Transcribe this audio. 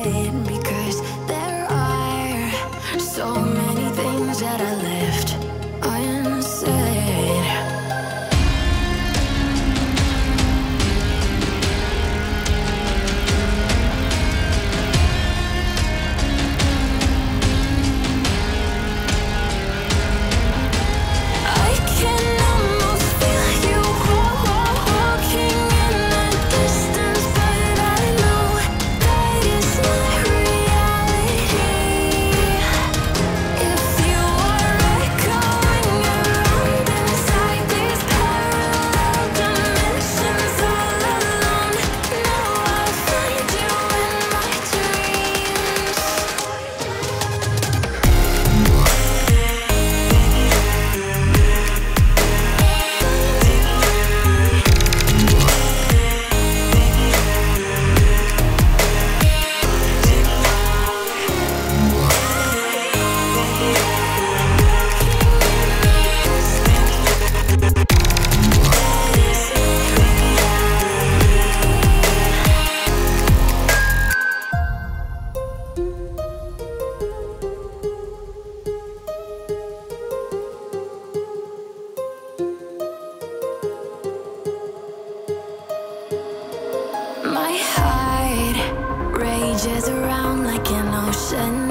it because there are so many things that I left unsaid. I can almost feel you walking in the distance, but I know that is not reality. If you are echoing around inside these parallel dimensions all alone, now I'll find you in my dreams. My heart rages around like an ocean